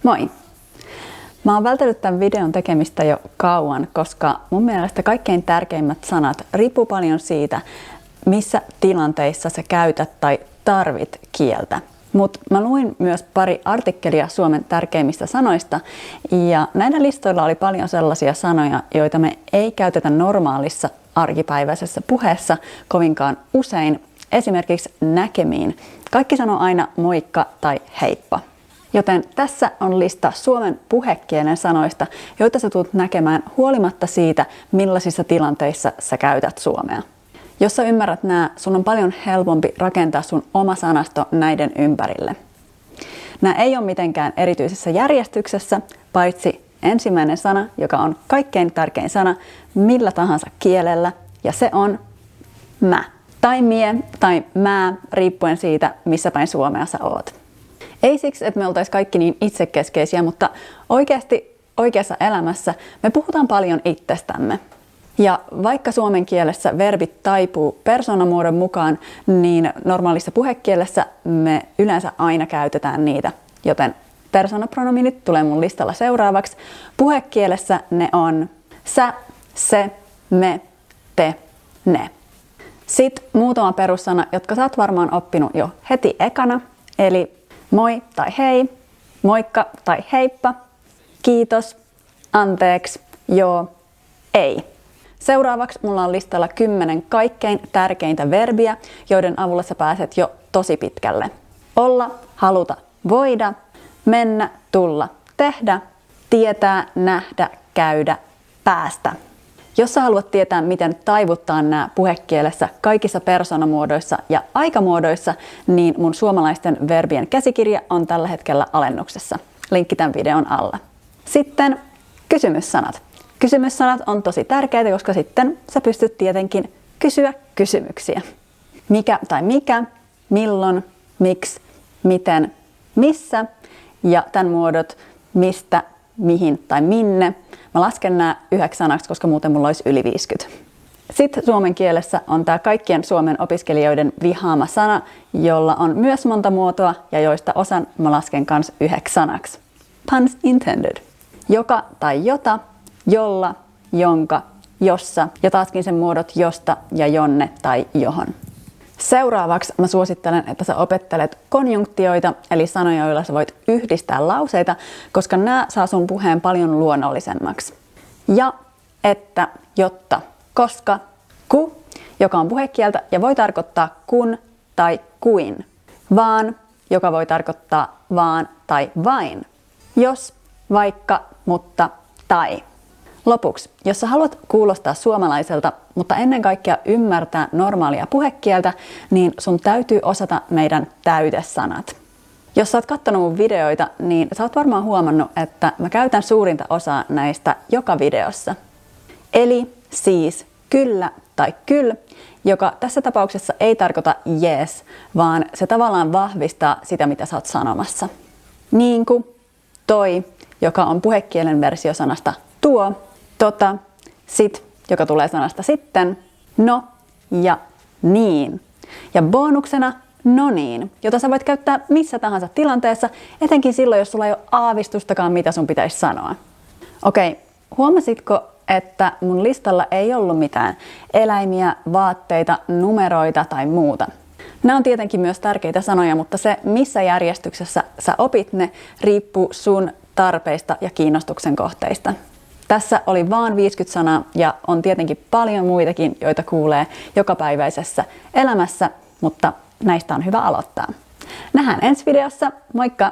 Moi! Mä oon vältellyt tämän videon tekemistä jo kauan, koska mun mielestä kaikkein tärkeimmät sanat riippuu paljon siitä, missä tilanteissa sä käytät tai tarvit kieltä. Mutta mä luin myös pari artikkelia Suomen tärkeimmistä sanoista, ja näillä listoilla oli paljon sellaisia sanoja, joita me ei käytetä normaalissa arkipäiväisessä puheessa kovinkaan usein, esimerkiksi näkemiin. Kaikki sanoo aina moikka tai heippa. Joten tässä on lista suomen puhekielen sanoista, joita sä tulet näkemään huolimatta siitä, millaisissa tilanteissa sä käytät suomea. Jos sä ymmärrät nämä, sun on paljon helpompi rakentaa sun oma sanasto näiden ympärille. Nämä ei ole mitenkään erityisessä järjestyksessä, paitsi ensimmäinen sana, joka on kaikkein tärkein sana millä tahansa kielellä, ja se on mä. Tai mie tai mä, riippuen siitä, missä päin Suomea sä oot. Ei siksi, että me oltaisiin kaikki niin itsekeskeisiä, mutta oikeasti oikeassa elämässä me puhutaan paljon itsestämme. Ja vaikka suomen kielessä verbit taipuu persoonamuodon mukaan, niin normaalissa puhekielessä me yleensä aina käytetään niitä. Joten persoonapronominit tulee mun listalla seuraavaksi. Puhekielessä ne on sä, se, me, te, ne. Sitten muutama perussana, jotka sä oot varmaan oppinut jo heti ekana, eli moi tai hei, moikka tai heippa, kiitos, anteeksi, joo, ei. Seuraavaksi mulla on listalla 10 kaikkein tärkeintä verbiä, joiden avulla sä pääset jo tosi pitkälle. Olla, haluta, voida, mennä, tulla, tehdä, tietää, nähdä, käydä, päästä. Jos sä haluat tietää, miten taivuttaa nämä puhekielessä kaikissa persoonamuodoissa ja aikamuodoissa, niin mun suomalaisten verbien käsikirja on tällä hetkellä alennuksessa. Linkki tämän videon alla. Sitten kysymyssanat. Kysymyssanat on tosi tärkeitä, koska sitten sä pystyt tietenkin kysyä kysymyksiä. Mikä, milloin, miksi, miten, missä ja tämän muodot mistä, mihin tai minne. Mä lasken nämä 9 sanaksi, koska muuten mulla olisi yli 50. Sitten suomen kielessä on tämä kaikkien suomen opiskelijoiden vihaama sana, jolla on myös monta muotoa ja joista osan mä lasken kans 9 sanaksi. Puns intended. Joka tai jota, jolla, jonka, jossa ja taaskin sen muodot josta ja jonne tai johon. Seuraavaksi mä suosittelen, että sä opettelet konjunktioita, eli sanoja, joilla sä voit yhdistää lauseita, koska nämä saa sun puheen paljon luonnollisemmaksi. Ja, että, jotta, koska, ku, joka on puhekieltä ja voi tarkoittaa kun tai kuin. Vaan, joka voi tarkoittaa vaan tai vain. Jos, vaikka, mutta, tai. Lopuksi, jos sä haluat kuulostaa suomalaiselta, mutta ennen kaikkea ymmärtää normaalia puhekieltä, niin sun täytyy osata meidän täytesanat. Jos sä oot katsonut mun videoita, niin sä oot varmaan huomannut, että mä käytän suurinta osaa näistä joka videossa. Eli siis kyllä tai kyl, joka tässä tapauksessa ei tarkoita yes, vaan se tavallaan vahvistaa sitä, mitä sä oot sanomassa. Niinku, toi, joka on puhekielen versio sanasta tuo, tota, sit, joka tulee sanasta sitten, no ja niin. Ja bonuksena no niin, jota sä voit käyttää missä tahansa tilanteessa, etenkin silloin, jos sulla ei ole aavistustakaan, mitä sun pitäisi sanoa. Okei, huomasitko, että mun listalla ei ollut mitään eläimiä, vaatteita, numeroita tai muuta? Nämä on tietenkin myös tärkeitä sanoja, mutta se, missä järjestyksessä sä opit ne, riippuu sun tarpeista ja kiinnostuksen kohteista. Tässä oli vaan 50 sanaa ja on tietenkin paljon muitakin, joita kuulee jokapäiväisessä elämässä, mutta näistä on hyvä aloittaa. Nähdään ensi videossa. Moikka!